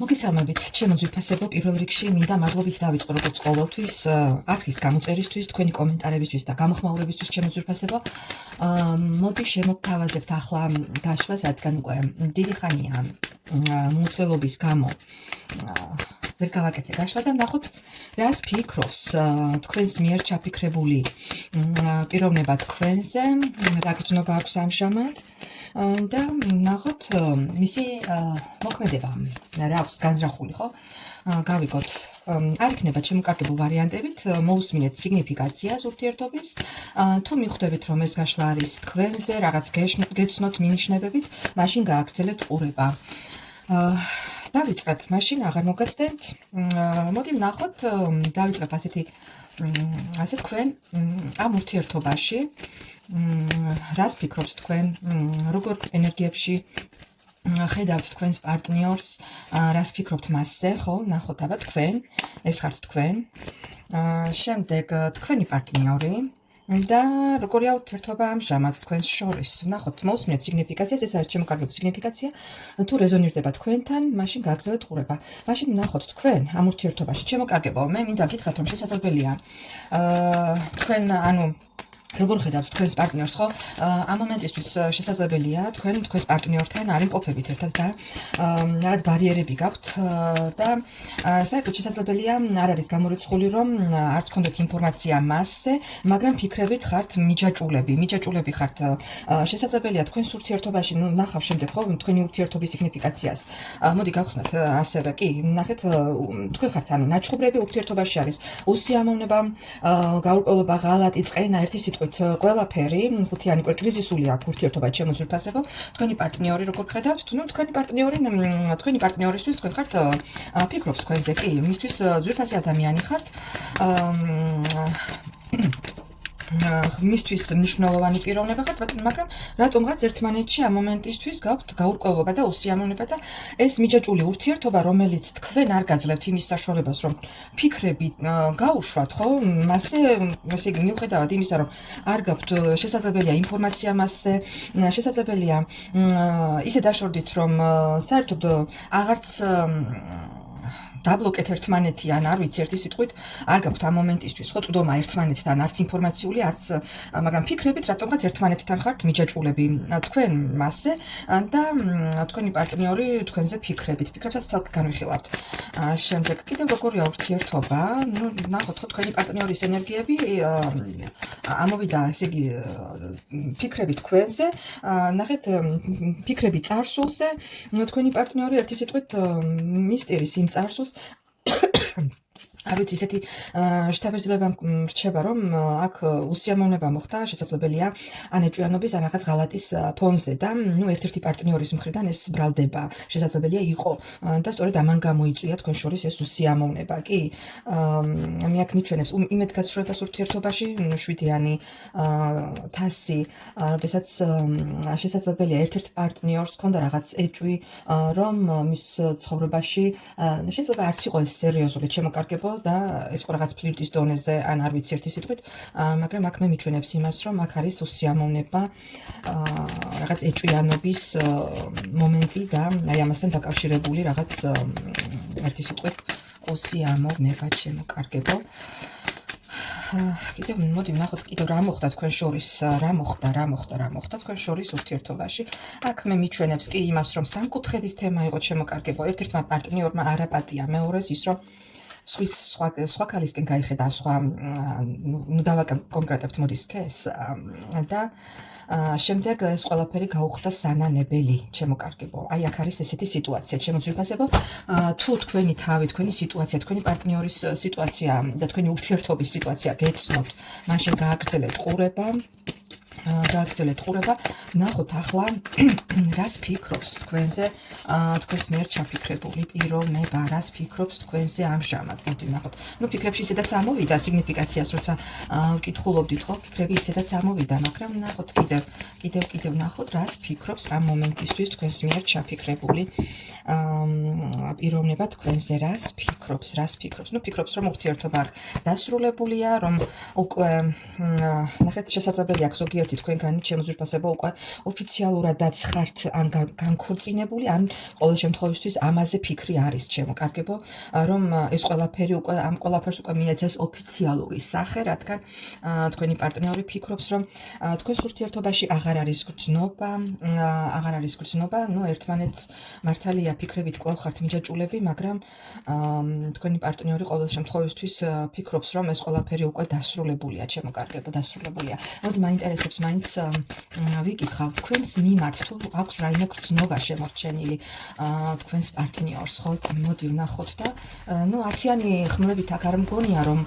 მოგესალმებით, ჩემო ძვირფასებო, პირველ რიგში მინდა მადლობით დავიწყო როგორც ყოველთვის არხის გამოწერისთვის, თქვენი კომენტარებისთვის და გამოხმაურებისთვის, ჩემო ძვირფასებო. მოდი შემოგთავაზებთ ახლა დაშლას, რადგან უკვე დიდი ხანია მუცლელობის გამო ვერ გავაკეთე დაშლა და ნახოთ რას ფიქრობს თქვენს მიერ ჩაფიქრებული პიროვნება თქვენზე, რა გრძნობა აქვს ამჟამად. და ნახოთ მისი მოქმედება რა აქვს განზრახული, ხო? გავიგოთ არ იქნება შემოკარგებულ ვარიანტებით, მოусმინეთ სიგნიფიკაციას ურთიერთობის, თუ მიხვდებით რომ ეს გაშლა არის თქვენზე, რაღაც გეცნოთ მინიშნებებით, მაშინ გააგრძელებთ ყურება. დავიწყებ, მაშინ აღარ მოგაცდენთ. მოდი ვნახოთ, დავიწყებ ასე თქვენ ამ ურთიერთობაში რას ფიქრობთ თქვენ, როგორ ენერგიებში ხედავთ თქვენს პარტნიორს, რას ფიქრობთ მასზე, ხო? ნახოთ აბა თქვენ, ეს ხართ თქვენ. შემდეგ თქვენი პარტნიორი და როგორია ურთიერთობა ამჟამად თქვენს შორის. ნახოთ, მოусმინეთ სიგნიფიკაციას, ეს არის შემოკარგებული სიგნიფიკაცია. თუ რეზონირდება თქვენთან, მაშინ გააგრძელებთ ყურება. მაშინ ნახოთ თქვენ ამ ურთიერთობაში შემოკარგებო, მე მინდა გითხრათ რომ შესაძლებელია თქვენ როგორ ხედავთ თქვენს პარტნიორს, ხო? ამ მომენტისთვის შესაძლებელია თქვენს პარტნიორთან არ იმყოფებით ერთად და რაღაც ბარიერები გაქვთ და საერთოდ შესაძლებელია არ არის გამორიცხული რომ არც გქონდეთ ინფორმაცია მასზე, მაგრამ ფიქრებით ხართ მიჯაჭულები ხართ. შესაძლებელია თქვენს ურთიერთობაში, ნახავ შემდეგ, ხო, თქვენი ურთიერთობის სიგნიფიკაციას. მოდი გავხსნათ ასევე კი, ნახეთ, თქვენ ხართ ნაჩხუბრები ურთიერთობაში არის უსიამოვნება, გაურკვევლობა, ღალატი, წყენა, ერთი სიტყვით ყველაფერი, ხუთიანი კრიზისული აქვს ურთიერთობა, ჩემო ძვირფასებო. თქვენი პარტნიორი როგორ ხედავთ? თქვენი პარტნიორისთვის თქვენ ხართ ფიქრობს თქვენზე, კი, მისთვის ძვირფასი ადამიანი ხართ. მისთვის მნიშვნელოვანი პიროვნება ხართ, მაგრამ რატომღაც ერთმანეთში ამ მომენტისთვის გაქვთ გაურკვევლობა და უსიამოვნება და ეს მიჯაჭული ურთიერთობა, რომელიც თქვენ არ გაძლევთ იმის საშუალებას, რომ ფიქრები გაუშვათ, ხო? მასზე, ესე იგი, მიუხედავად იმისა, რომ არ გაქვთ შესაძლებელია ინფორმაცია მასზე, შესაძლებელია ისე დაშორდით, რომ საერთოდ აღარც დაბლოკეთ ერთმანეთი, ან არ ვიცი, ერთი სიტყვით არ გაქვთ ამ მომენტისთვის, ხო, წვდომა ერთმანეთთან, არც ინფორმაციული, არც, მაგრამ ფიქრებით რატომღაც ერთმანეთთან ხართ მიჯაჭულები თქვენ მასზე და თქვენი პარტნიორი თქვენზე ფიქრებსაც ცალკე განვიხილავთ. შემდეგ კიდევ როგორია ურთიერთობა? ნახოთ, ხო, თქვენი პარტნიორის ენერგიები ამოვიდა, ესე იგი, ფიქრები თქვენზე, ნახეთ, ფიქრები წარსულზე, თქვენი პარტნიორი ერთი სიტყვით მისტირის იმ წარსულს არ ვიცი, ისეთი შთაბეჭდილება რჩება, რომ აქ უსიამოვნება მოხდა, შესაძლებელია ან ეჭვიანობის, ან რაღაც ღალატის ფონზე და ერთ-ერთი პარტნიორის მხრიდან ეს ბრალდება, შესაძლებელია იყო და სწორედ ამან გამოიწვია თქვენ შორის ეს უსიამოვნება, კი? მე აქ მიჩვენებს იმედგაცრუებას ურთიერთობაში, 7-იანი თასი, როდესაც შესაძლებელია ერთ-ერთ პარტნიორს ჰქონდა რაღაც ეჭვი, რომ მის ცხოვრებაში შეიძლება არც იყო ეს სერიოზული შემოკარგება და ეს რაღაც ფლირტის დონეზე, ან არ ვიცი, ერთი სიტყვით, მაგრამ აქ მე მიჩვენებს იმას, რომ აქ არის უსიამოვნება, რაღაც ეჭვიანობის მომენტი და აი ამასთან დაკავშირებული რაღაც ერთი სიტყვით უსიამოვნება შემოკარგებო. კიდევ მოდი ვნახოთ კიდევ რა მოხდა თქვენ შორის, რა მოხდა თქვენ შორის ურთიერთობაში. აქ მე მიჩვენებს კი იმას, რომ სამკუთხედის თემა იყო შემოკარგებო, ერთ-ერთმა პარტნიორმა არ აპატია მეორეს ის, რომ სხვა ქალისკენ გაიხედა, სხვა დავაკონკრეტებთ მოდი სქეს და შემდეგ ეს ყველაფერი გაუხდა სანანებელი შემოკარგებო. აი აქ არის ესეთი სიტუაცია, ჩემო ძვირფასებო, თუ თქვენი თავი, თქვენი სიტუაცია, თქვენი პარტნიორის სიტუაცია და თქვენი ურთიერთობის სიტუაცია გეცნოთ, მაშინ გააგრძელებთ ყურება, ნახოთ ახლა რას ფიქრობს თქვენზე, თქვენს მიერ ჩაფიქრებული პიროვნება, რას ფიქრობს თქვენზე ამჟამად. მოდი ნახოთ. ფიქრებში ისედაც ამოვიდა სიგნიფიკაციას, როცა ვკითხულობდით, ხო, ფიქრები ისედაც ამოვიდა, მაგრამ ნახოთ კიდევ ნახოთ, რას ფიქრობს ამ მომენტისთვის თქვენს მიერ ჩაფიქრებული პიროვნება თქვენზე, რას ფიქრობს. ფიქრობს, რომ ურთიერთობა აქ დასრულებულია, რომ უკვე ნახეთ, შესაძლებელია აქ ზოგიერთ ზოგიერთი თქვენგანი ჩემო ძვირფასებო უკვე ოფიციალურადაც ხართ ან განქორწინებული, ან ყოველ შემთხვევისთვის ამაზე ფიქრი არის ჩემო კარგებო, რომ ეს ყველაფერი უკვე ამ ყველაფერს უკვე მიეძებს ოფიციალური სახე, რადგან თქვენი პარტნიორი ფიქრობს, რომ თქვენს ურთიერთობაში აღარ არის გრძნობა, ერთმანეთს მართალია ფიქრებით კვლავ ხართ მიჯაჭულები, მაგრამ თქვენი პარტნიორი ყოველ შემთხვევისთვის ფიქრობს, რომ ეს ყველაფერი უკვე დასრულებულია, ჩემო კარგებო, დასრულებულია. მოდი მაინტერესებს მაინც ვიკითხავ თქვენს მიმართ თუ აქვს რაიმე გრძნობა შემორჩენილი თქვენს პარტნიორს, ხო? მოდი ვნახოთ და ათიანი ხმლებით აქ არ მგონია, რომ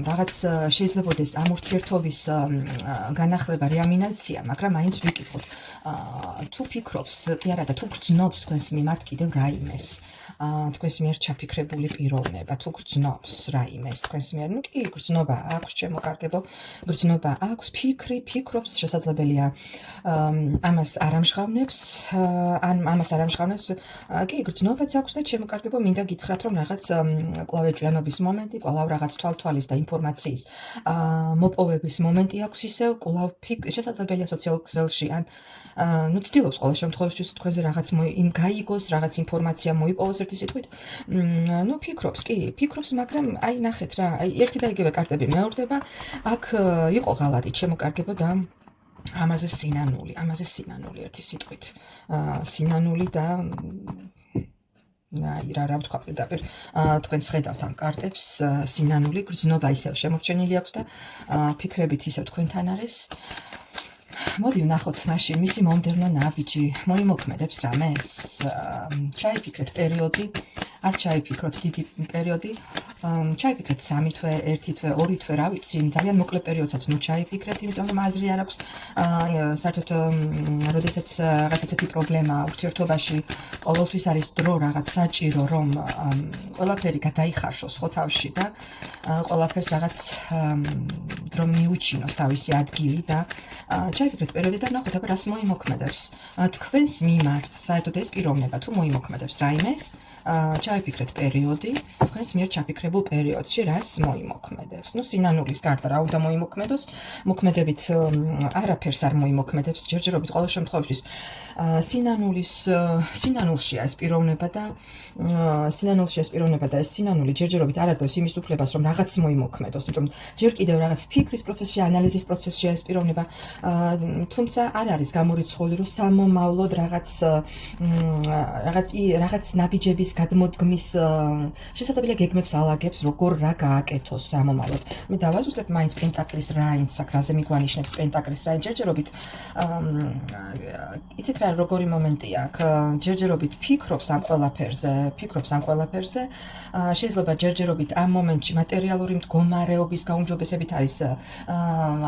რაღაც შეიძლებოდეს ამ ურთიერთობის განახლება, რეამინაცია, მაგრამ მაინც ვიკითხოთ თუ ფიქრობს კი არა და თუ გრძნობს თქვენს მიმართ კიდევ რაიმეს თქვენს მიერ ჩაფიქრებული პიროვნება, თუ გრძნობს რაიმეს თქვენს მიერ, კი გრძნობა აქვს, ჩემო კარგებო, გრძნობა აქვს, ფიქრობს, შესაძლებელია ამას არ ამჟღავნებს, კი გრძნობაც აქვს და ჩემო კარგებო, მინდა გითხრათ, რომ რაღაც კვლავ ეჭვიანობის მომენტი, კვლავ რაღაც თვალთვალის და ინფორმაციის მოპოვების მომენტი აქვს ისევ, კვლავ შესაძლებელია სოციალურ ქსელში ან ცდილობს ყოველ შემთხვევაში თქვენზე რაღაც გაიგოს, რაღაც ინფორმაცია მოიპოვოს ერთი სიტყვით. ფიქრობს, მაგრამ აი ნახეთ რა, აი ერთი და იგივე კარტები მეორდება, აქ იყო ღალატი, ჩემო კარგებო და ამაზე სინანული ერთი სიტყვით. სინანული და რა ვთქვა პირდაპირ თქვენს ხედავთ ამ კარტებს, სინანული, გრძნობა ისევ შემორჩენილი აქვს და ფიქრებით ისევ თქვენთან არის. მოდი ვნახოთ მაშინ მისი მომდევნო ნაბიჯი მოიმოქმედებს რამეს? ჩაიფიქრეთ პერიოდი, არ ჩაიფიქროთ დიდი პერიოდი, ჩაიფიქრეთ 3 თვე, 1 თვე, 2 თვე, რა ვიცი, ძალიან მოკლე პერიოდსაც ჩაიფიქრეთ, იმიტომ რომ აზრი არ აქვს, საერთოდ როდესაც რაღაც ესეთი პრობლემა ურთიერთობაში ყოველთვის არის დრო რაღაც საჭირო, რომ ყველაფერი გადაიხარშოს ხო თავში და ყველაფერს რაღაც დრო მიუჩინოს თავისი ადგილი და ჩაიფიქრეთ პერიოდი და ვნახოთ აბა რას მოიმოქმედებს თქვენს მიმართ, საერთოდ ეს პიროვნება თუ მოიმოქმედებს რაიმეს, ჩაიფიქრეთ პერიოდი, თქვენს მიერ ჩაფიქრებულ პერიოდში რას მოიმოქმედებს. სინანულის გარდა რა უნდა მოიმოქმედოს, მოქმედებით არაფერს არ მოიმოქმედებს, ჯერჯერობით ყოველ შემთხვევაში სინანულშია ეს პიროვნება და ეს სინანული ჯერჯერობით არ აძლევს იმის უფლებას, რომ რაღაც მოიმოქმედოს, იმიტომ ჯერ კიდევ რაღაც ფიქრის პროცესში, ანალიზის პროცესშია ეს პიროვნება, თუმცა არ არის გამორიცხული, რომ სამომავლოდ რაღაც ნაბიჯების გადმოდგმის შესაძლებელია გეგმებს ალაგებს, როგორ რა გააკეთოს სამომავლოდ. მე დავაზუსტებ მაინც პენტაკლის რაინდს, აქ რაზე მიგვანიშნებს პენტაკლის რაინდს, ჯერჯერობით იცით რა როგორი მომენტია აქ, ჯერჯერობით ფიქრობს ამ ყველაფერზე, შეიძლება ჯერჯერობით ამ მომენტში მატერიალური მდგომარეობის გაუმჯობესებით არის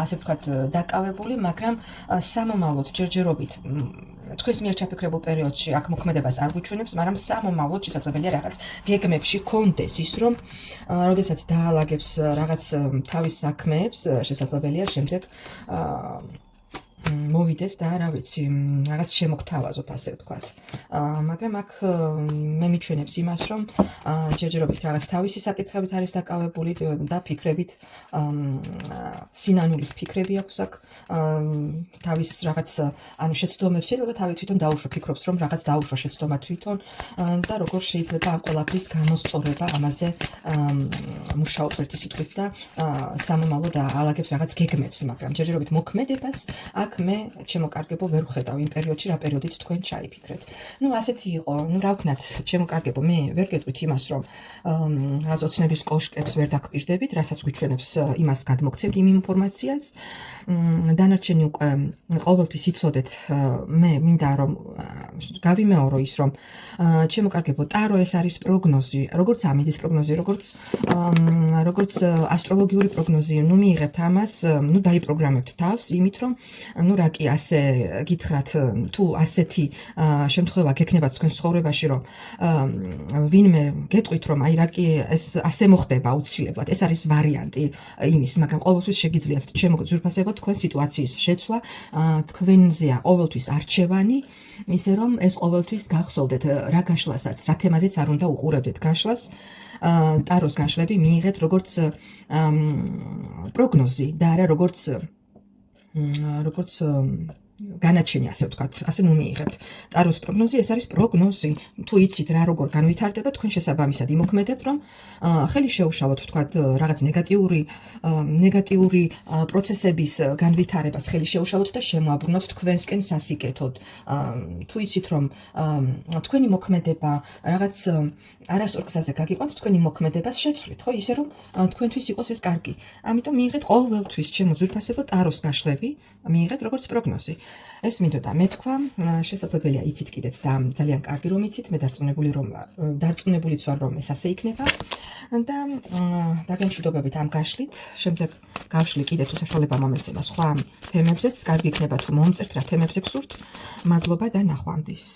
ასე ვთქვათ დაკავებული, მაგრამ სამომავლოდ ჯერჯერობით თქვენს მიერ ჩაფიქრებულ პერიოდში აქ მოქმედებას არ გვიჩვენებს, მაგრამ სამომავლოდ შესაძლებელია რაღაც გეგმებში კონდეს ის, რომ როდესაც დაალაგებს რაღაც თავის საქმეებს, შესაძლებელია შემდეგ მოვიდეს და რა ვიცი, რაღაც შემოგთავაზოთ, ასე ვთქვათ. მაგრამ აქ მე მიჩვენებს იმას, რომ ჯერჯერობით რაღაც თავისი საკითხებით არის დაკავებული და ფიქრებით, სინანულის ფიქრები აქვს აქ, თავის რაღაც, შეცდომებს შეიძლება თავი თვითონ დაუშვა, ფიქრობს, რომ რაღაც დაუშვა შეცდომა თვითონ და როგორ შეიძლება ამ ყველაფრის გამოსწორება, ამაზე მუშაობს ერთი სიტყვით და სამომავლოდ აალაგებს რაღაც გეგმებს, მაგრამ ჯერჯერობით მოქმედებას აქ მე ჩემო კარგებო ვერ ვხედავ იმ პერიოდში, რა პერიოდით თქვენ ჩაიფიქრეთ. ასეთი იყო, რა ვქნათ, ჩემო კარგებო, მე ვერ გეტყვით იმას, რომ რაღაც ოცნების კოშკებს ვერ დაგპირდებით, რასაც გვიჩვენებს იმას გადმოგცემთ იმ ინფორმაციას. დანარჩენი უკვე ყოველთვის იცოდეთ, მე მინდა რომ გავიმეორო ის, რომ ჩემო კარგებო, ტარო ეს არის პროგნოზი, როგორც ამინდის პროგნოზი, როგორც ასტროლოგიური პროგნოზი, მიიღებთ ამას, დაიპროგრამებთ თავს, იმით რომ რა კი ასე გითხრათ, თუ ასეთი შემთხვევა გექნებათ თქვენ ცხოვრებაში, რომ ვინმე გეტყვით, რომ აი რა კი ეს ასე მოხდება აუცილებლად, ეს არის ვარიანტი იმის, მაგრამ ყოველთვის შეგიძლიათ ჩემო ძვირფასებო თქვენ სიტუაციის შეცვლა, თქვენზეა ყოველთვის არჩევანი, ისე რომ ეს ყოველთვის გახსოვდეთ რა გაშლასაც, რა თემაზეც არ უნდა უყურებდეთ გაშლას, ტაროს გაშლები მიიღეთ როგორც პროგნოზი და არა როგორც როგორც განაჩენი, ასე ვთქვათ, ასე მომიიღებთ. ტაროს პროგნოზი ეს არის პროგნოზი. თუ იცით რა როგორ განვითარდება, თქვენ შესაბამისად იმოქმედებთ, რომ ხელი შეუშალოთ, ვთქვათ, რაღაც ნეგატიური პროცესების განვითარებას ხელი შეუშალოთ და შემოაბრუნოთ თქვენსკენ სასიკეთოდ. თუ იცით, რომ თქვენი მოქმედება რაღაც არასწორ გზაზე გაგიყვანთ, თქვენი მოქმედებას შეცვლით, ხო, ისე რომ თქვენთვის იყოს ეს კარგი. ამიტომ მიიღეთ ყოველთვის ჩემო ძვირფასებო ტაროს გაშლები, მიიღეთ როგორც პროგნოზი. ეს მინდოდა მეთქვა, შესაძლებელია იცით კიდეც და ძალიან კარგი რომ იცით, მე დარწმუნებულიც ვარ რომ ეს ასე იქნება და დაგემშვიდობებით ამ გაშლით, შემდეგ გავშლი კიდე თუ საშუალება მომეცემა სხვა თემებზეც, კარგი იქნება თუ მომწერთ რა თემებზე გსურთ. მადლობა და ნახვამდის.